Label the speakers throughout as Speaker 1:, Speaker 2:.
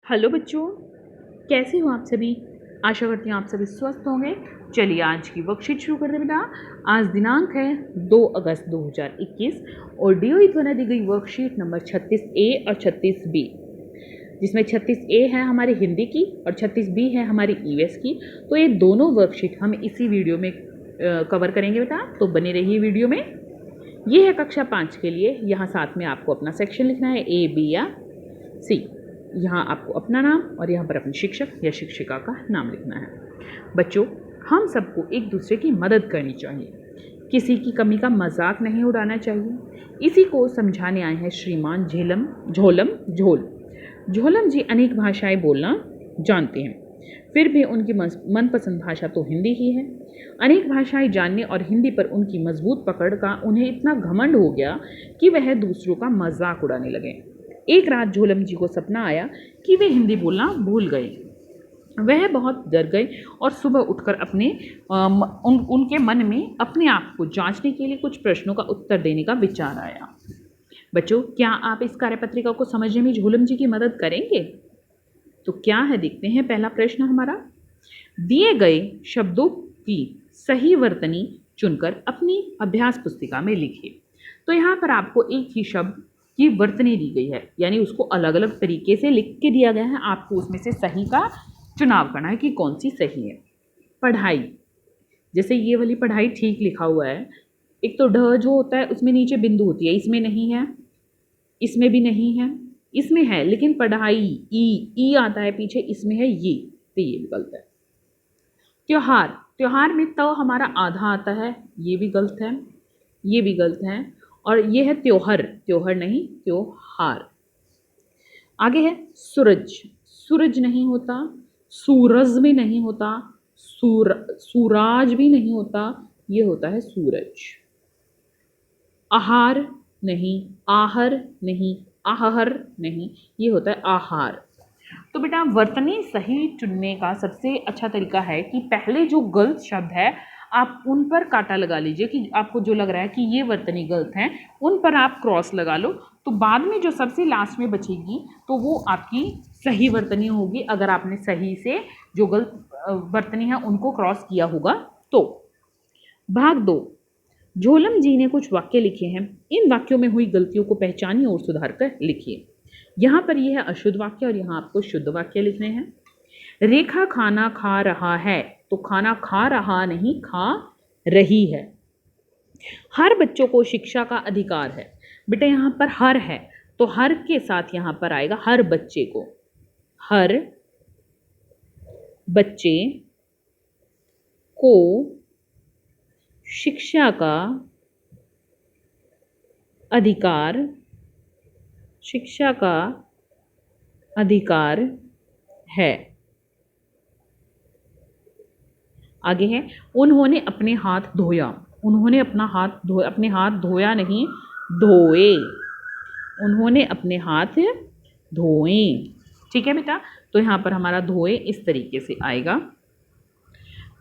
Speaker 1: Hello बच्चों, कैसे हो आप सभी। आशा करती हूँ आप सभी स्वस्थ होंगे। चलिए आज की वर्कशीट शुरू करते हैं बेटा। आज दिनांक है 2 अगस्त 2021 और डीओई द्वारा दी गई वर्कशीट नंबर 36A और 36B, जिसमें 36A है हमारी हिंदी की और 36B है हमारी ईवीएस की। तो ये दोनों वर्कशीट हम इसी वीडियो में कवर करेंगे बेटा, तो बने रहिए वीडियो में। ये है कक्षा 5 के लिए। यहाँ साथ में आपको अपना सेक्शन लिखना है, A, B या C। यहाँ आपको अपना नाम और यहाँ पर अपने शिक्षक या शिक्षिका का नाम लिखना है। बच्चों, हम सबको एक दूसरे की मदद करनी चाहिए, किसी की कमी का मजाक नहीं उड़ाना चाहिए। इसी को समझाने आए हैं श्रीमान झोलम जी अनेक भाषाएं बोलना जानते हैं, फिर भी उनकी मनपसंद भाषा तो हिंदी ही है। अनेक भाषाएं जानने और हिंदी पर उनकी मजबूत पकड़ का उन्हें इतना घमंड हो गया कि वह दूसरों का मजाक उड़ाने लगे। एक रात झोलम जी को सपना आया कि वे हिंदी बोलना भूल गए। वह बहुत डर गए और सुबह उठकर उनके मन में अपने आप को जांचने के लिए कुछ प्रश्नों का उत्तर देने का विचार आया। बच्चों, क्या आप इस कार्यपत्रिका को समझने में झोलम जी की मदद करेंगे? तो क्या है, देखते हैं। पहला प्रश्न हमारा, दिए गए शब्दों की सही वर्तनी चुनकर अपनी अभ्यास पुस्तिका में लिखिए। तो यहाँ पर आपको एक ही शब्द की वर्तनी दी गई है, यानी उसको अलग अलग तरीके से लिख के दिया गया है। आपको उसमें से सही का चुनाव करना है कि कौन सी सही है। पढ़ाई, जैसे ये वाली पढ़ाई ठीक लिखा हुआ है। एक तो ढ जो होता है उसमें नीचे बिंदु होती है, इसमें नहीं है, इसमें भी नहीं है, इसमें है लेकिन पढ़ाई ई आता है पीछे, इसमें है ये, तो ये भी गलत है। त्योहार, त्योहार में तो हमारा आधा आता है, ये भी गलत है, ये भी गलत है। और ये है त्योहर, त्योहर नहीं त्योहार। आगे है सूरज, सूरज नहीं होता, सूरज भी नहीं होता, सूराज भी नहीं होता, ये होता है सूरज। आहार नहीं, आहर नहीं, आहर नहीं, ये होता है आहार। तो बेटा वर्तनी सही चुनने का सबसे अच्छा तरीका है कि पहले जो गलत शब्द है आप उन पर कांटा लगा लीजिए, कि आपको जो लग रहा है कि ये वर्तनी गलत है उन पर आप क्रॉस लगा लो। तो बाद में जो सबसे लास्ट में बचेगी तो वो आपकी सही वर्तनी होगी, अगर आपने सही से जो गलत वर्तनी है उनको क्रॉस किया होगा तो। भाग 2, झोलम जी ने कुछ वाक्य लिखे हैं। इन वाक्यों में हुई गलतियों को पहचानिए और सुधार कर लिखिए। यहाँ पर यह है अशुद्ध वाक्य और यहाँ आपको शुद्ध वाक्य लिखने हैं। रेखा खाना खा रहा है, तो खाना खा रहा नहीं, खा रही है। हर बच्चों को शिक्षा का अधिकार है। बेटा यहाँ पर हर है तो हर के साथ यहाँ पर आएगा हर बच्चे को, हर बच्चे को शिक्षा का अधिकार, शिक्षा का अधिकार है। आगे है, उन्होंने अपने हाथ धोया, उन्होंने अपने हाथ धोया नहीं, धोए, उन्होंने अपने हाथ धोए। ठीक है बेटा, तो यहाँ पर हमारा धोए इस तरीके से आएगा।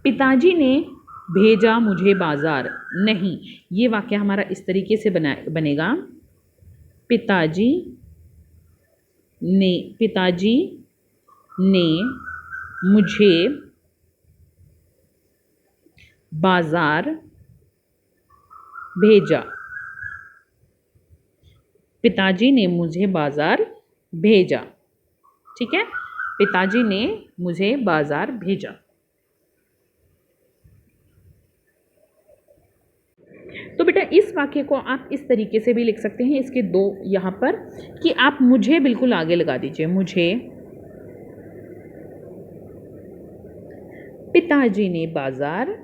Speaker 1: पिताजी ने भेजा मुझे बाजार, नहीं, ये वाक्य हमारा इस तरीके से बनेगा। पिताजी ने मुझे बाजार भेजा, पिताजी ने मुझे बाजार भेजा। ठीक है, पिताजी ने मुझे बाजार भेजा। तो बेटा इस वाक्य को आप इस तरीके से भी लिख सकते हैं, इसके दो यहाँ पर, कि आप मुझे बिल्कुल आगे लगा दीजिए। मुझे पिताजी ने बाजार,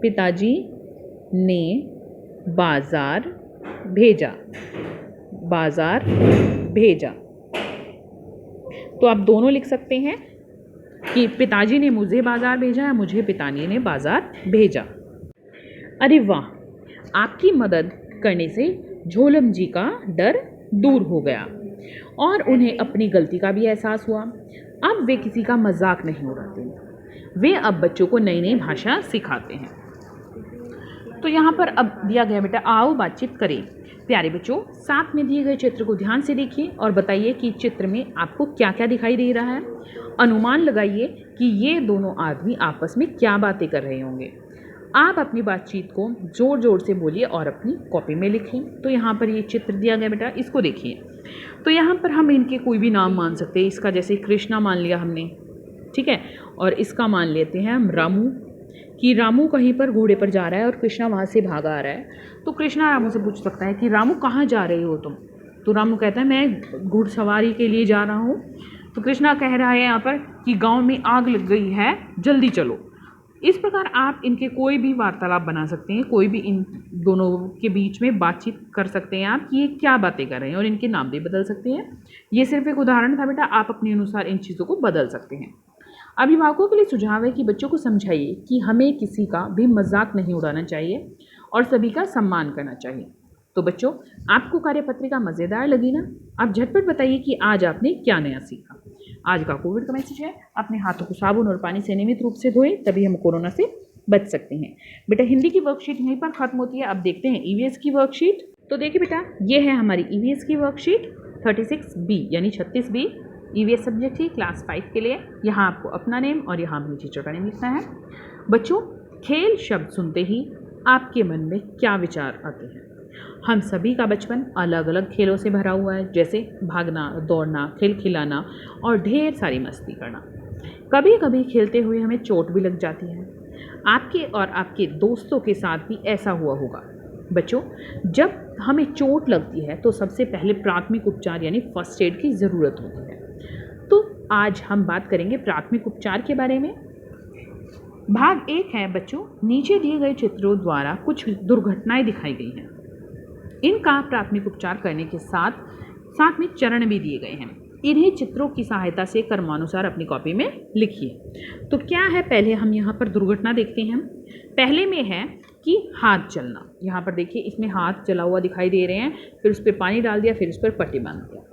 Speaker 1: पिताजी ने बाजार भेजा, बाजार भेजा। तो आप दोनों लिख सकते हैं कि पिताजी ने मुझे बाजार भेजा या मुझे पिताजी ने बाजार भेजा। अरे वाह, आपकी मदद करने से झोलम जी का डर दूर हो गया और उन्हें अपनी गलती का भी एहसास हुआ। अब वे किसी का मजाक नहीं उड़ाते, वे अब बच्चों को नई नई भाषा सिखाते हैं। तो यहाँ पर अब दिया गया बेटा, आओ बातचीत करें। प्यारे बच्चों, साथ में दिए गए चित्र को ध्यान से देखिए और बताइए कि चित्र में आपको क्या क्या दिखाई दे रहा है। अनुमान लगाइए कि ये दोनों आदमी आपस में क्या बातें कर रहे होंगे। आप अपनी बातचीत को ज़ोर ज़ोर से बोलिए और अपनी कॉपी में लिखें। तो यहाँ पर ये चित्र दिया गया बेटा, इसको देखिए। तो यहाँ पर हम इनके कोई भी नाम मान सकते हैं। इसका जैसे कृष्णा मान लिया हमने, ठीक है, और इसका मान लेते हैं हम रामू, कि रामू कहीं पर घोड़े पर जा रहा है और कृष्णा वहाँ से भागा आ रहा है। तो कृष्णा रामू से पूछ सकता है कि रामू कहाँ जा रहे हो तुम। तो रामू कहता है मैं घुड़सवारी के लिए जा रहा हूँ। तो कृष्णा कह रहा है यहाँ पर कि गांव में आग लग गई है, जल्दी चलो। इस प्रकार आप इनके कोई भी वार्तालाप बना सकते हैं, कोई भी इन दोनों के बीच में बातचीत कर सकते हैं आप कि ये क्या बातें कर रहे हैं, और इनके नाम भी बदल सकते हैं। ये सिर्फ एक उदाहरण था बेटा, आप अपने अनुसार इन चीज़ों को बदल सकते हैं। अभिभावकों के लिए सुझाव है कि बच्चों को समझाइए कि हमें किसी का भी मजाक नहीं उड़ाना चाहिए और सभी का सम्मान करना चाहिए। तो बच्चों, आपको कार्यपत्रिका मज़ेदार लगी ना? आप झटपट बताइए कि आज आपने क्या नया सीखा। आज का कोविड का मैसेज है, अपने हाथों को साबुन और पानी से नियमित रूप से धोएं, तभी हम कोरोना से बच सकते हैं। बेटा, हिंदी की वर्कशीट यहीं पर खत्म होती है। अब देखते हैं ईवीएस की वर्कशीट। तो देखिए बेटा, ये है हमारी ईवीएस की वर्कशीट 36B यानी 36B। ईवीएस सब्जेक्ट ही क्लास 5 के लिए। यहाँ आपको अपना नेम और यहाँ अपनी टीचर का नेम लिखना है। बच्चों, खेल शब्द सुनते ही आपके मन में क्या विचार आते हैं? हम सभी का बचपन अलग अलग खेलों से भरा हुआ है, जैसे भागना, दौड़ना, खिलखिलाना और ढेर सारी मस्ती करना। कभी कभी खेलते हुए हमें चोट भी लग जाती है। आपके और आपके दोस्तों के साथ भी ऐसा हुआ होगा। बच्चों, जब हमें चोट लगती है तो सबसे पहले प्राथमिक उपचार यानी फर्स्ट एड की ज़रूरत होती है। तो आज हम बात करेंगे प्राथमिक उपचार के बारे में। भाग 1 है बच्चों, नीचे दिए गए चित्रों द्वारा कुछ दुर्घटनाएं दिखाई गई हैं। इनका प्राथमिक उपचार करने के साथ साथ में चरण भी दिए गए हैं। इन्हें चित्रों की सहायता से क्रमानुसार अपनी कॉपी में लिखिए। तो क्या है, पहले हम यहाँ पर दुर्घटना देखते हैं। पहले में है कि हाथ जलना। यहाँ पर देखिए, इसमें हाथ जला हुआ दिखाई दे रहे हैं, फिर उस पर पानी डाल दिया, फिर उस पर पट्टी बांध दिया।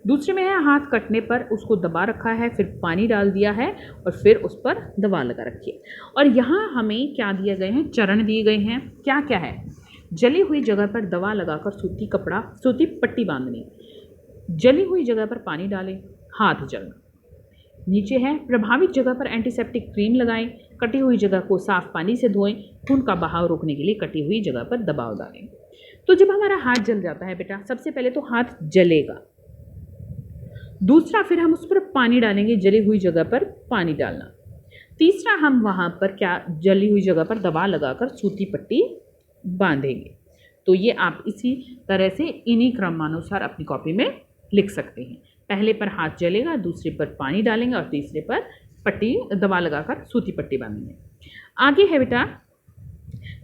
Speaker 1: दूसरे में है हाथ कटने पर उसको दबा रखा है, फिर पानी डाल दिया है और फिर उस पर दवा लगा रखी है। और यहाँ हमें क्या दिए गए हैं, चरण दिए गए हैं। क्या क्या है, जली हुई जगह पर दवा लगाकर सूती पट्टी बांधनी, जली हुई जगह पर पानी डालें, हाथ जलना। नीचे है प्रभावित जगह पर एंटीसेप्टिक क्रीम लगाएं, कटी हुई जगह को साफ पानी से धोएं, खून का बहाव रोकने के लिए कटी हुई जगह पर दबाव डालें। तो जब हमारा हाथ जल जाता है बेटा, सबसे पहले तो हाथ जलेगा। दूसरा, फिर हम उस पर पानी डालेंगे, जली हुई जगह पर पानी डालना। तीसरा, हम वहाँ पर क्या, जली हुई जगह पर दवा लगाकर सूती पट्टी बांधेंगे। तो ये आप इसी तरह से इन्हीं क्रमानुसार अपनी कॉपी में लिख सकते हैं। पहले पर हाथ जलेगा, दूसरे पर पानी डालेंगे और तीसरे पर पट्टी दवा लगाकर सूती पट्टी बांधेंगे। आगे है बेटा,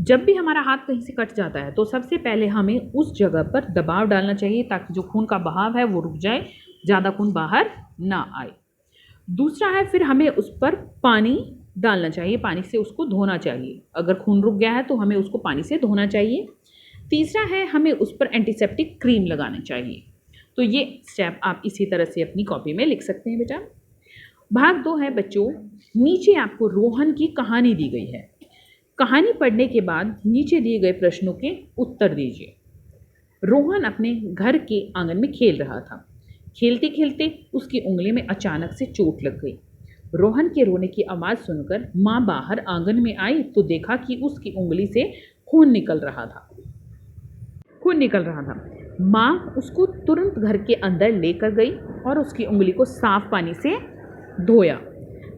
Speaker 1: जब भी हमारा हाथ कहीं से कट जाता है तो सबसे पहले हमें उस जगह पर दबाव डालना चाहिए ताकि जो खून का बहाव है वो रुक जाए, ज़्यादा खून बाहर ना आए। दूसरा है, फिर हमें उस पर पानी डालना चाहिए, पानी से उसको धोना चाहिए। अगर खून रुक गया है तो हमें उसको पानी से धोना चाहिए। तीसरा है, हमें उस पर एंटीसेप्टिक क्रीम लगाना चाहिए। तो ये स्टेप आप इसी तरह से अपनी कॉपी में लिख सकते हैं बेटा। भाग 2 है बच्चों, नीचे आपको रोहन की कहानी दी गई है। कहानी पढ़ने के बाद नीचे दिए गए प्रश्नों के उत्तर दीजिए। रोहन अपने घर के आंगन में खेल रहा था। खेलते खेलते उसकी उंगली में अचानक से चोट लग गई। रोहन के रोने की आवाज़ सुनकर माँ बाहर आंगन में आई तो देखा कि उसकी उंगली से खून निकल रहा था। माँ उसको तुरंत घर के अंदर लेकर गई और उसकी उंगली को साफ पानी से धोया।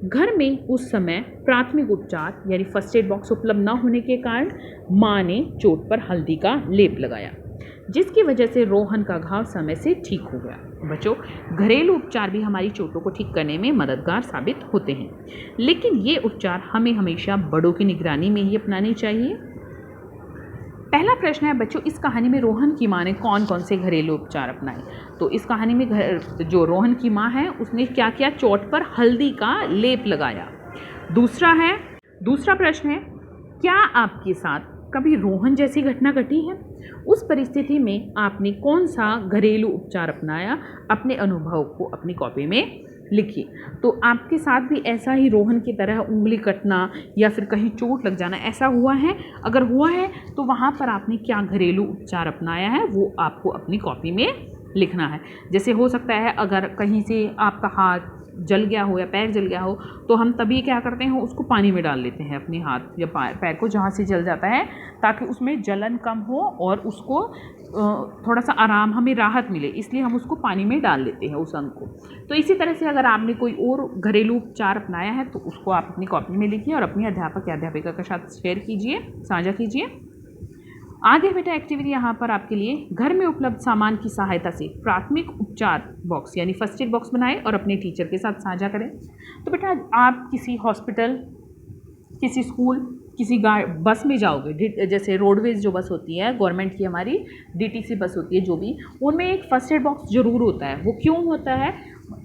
Speaker 1: घर में उस समय प्राथमिक उपचार यानी फर्स्ट एड बॉक्स उपलब्ध न होने के कारण माँ ने चोट पर हल्दी का लेप लगाया, जिसकी वजह से रोहन का घाव समय से ठीक हो गया। बच्चों, घरेलू उपचार भी हमारी चोटों को ठीक करने में मददगार साबित होते हैं, लेकिन ये उपचार हमें हमेशा बड़ों की निगरानी में ही अपनाने चाहिए। पहला प्रश्न है बच्चों, इस कहानी में रोहन की माँ ने कौन कौन से घरेलू उपचार अपनाए? तो इस कहानी में जो रोहन की माँ है उसने क्या किया, चोट पर हल्दी का लेप लगाया। दूसरा प्रश्न है, क्या आपके साथ कभी रोहन जैसी घटना घटी है? उस परिस्थिति में आपने कौन सा घरेलू उपचार अपनाया? अपने अनुभव को अपनी कॉपी में लिखिए। तो आपके साथ भी ऐसा ही रोहन की तरह उंगली कटना या फिर कहीं चोट लग जाना ऐसा हुआ है? अगर हुआ है तो वहाँ पर आपने क्या घरेलू उपचार अपनाया है वो आपको अपनी कॉपी में लिखना है। जैसे हो सकता है अगर कहीं से आपका हाथ जल गया हो या पैर जल गया हो तो हम तभी क्या करते हैं, उसको पानी में डाल लेते हैं अपने हाथ या पैर को जहाँ से जल जाता है, ताकि उसमें जलन कम हो और उसको थोड़ा सा आराम, हमें राहत मिले, इसलिए हम उसको पानी में डाल लेते हैं उस अंग को। तो इसी तरह से अगर आपने कोई और घरेलू उपचार अपनाया है तो उसको आप अपनी कॉपी में लिखिए और अपनी अध्यापक या अध्यापिका के साथ शेयर कीजिए, साझा कीजिए। आगे बेटा एक्टिविटी यहाँ पर आपके लिए, घर में उपलब्ध सामान की सहायता से प्राथमिक उपचार बॉक्स यानी फर्स्ट एड बॉक्स बनाएं और अपने टीचर के साथ साझा करें। तो बेटा आप किसी हॉस्पिटल, किसी स्कूल, किसी बस में जाओगे, जैसे रोडवेज जो बस होती है गवर्नमेंट की, हमारी डीटीसी बस होती है जो भी, उनमें एक फर्स्ट एड बॉक्स ज़रूर होता है। वो क्यों होता है?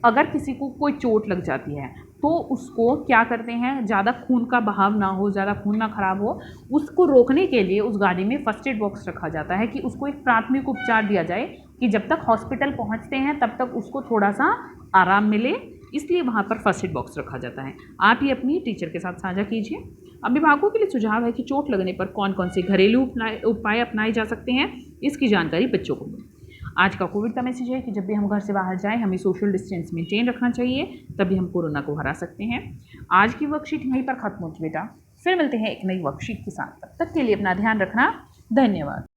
Speaker 1: अगर किसी को कोई चोट लग जाती है तो उसको क्या करते हैं, ज़्यादा खून का बहाव ना हो, ज़्यादा खून ना खराब हो, उसको रोकने के लिए उस गाड़ी में फर्स्ट एड बॉक्स रखा जाता है कि उसको एक प्राथमिक उपचार दिया जाए कि जब तक हॉस्पिटल पहुंचते हैं तब तक उसको थोड़ा सा आराम मिले, इसलिए वहाँ पर फर्स्ट एड बॉक्स रखा जाता है। आप ये अपनी टीचर के साथ साझा कीजिए। अभिभावकों के लिए सुझाव है कि चोट लगने पर कौन कौन से घरेलू उपाय अपनाए जा सकते हैं, इसकी जानकारी बच्चों को दें। आज का कोविड का मैसेज है कि जब भी हम घर से बाहर जाएं हमें सोशल डिस्टेंस मेंटेन रखना चाहिए, तभी हम कोरोना को हरा सकते हैं। आज की वर्कशीट यहीं पर खत्म होती बेटा, फिर मिलते हैं एक नई वर्कशीट के साथ। तब तक के लिए अपना ध्यान रखना। धन्यवाद।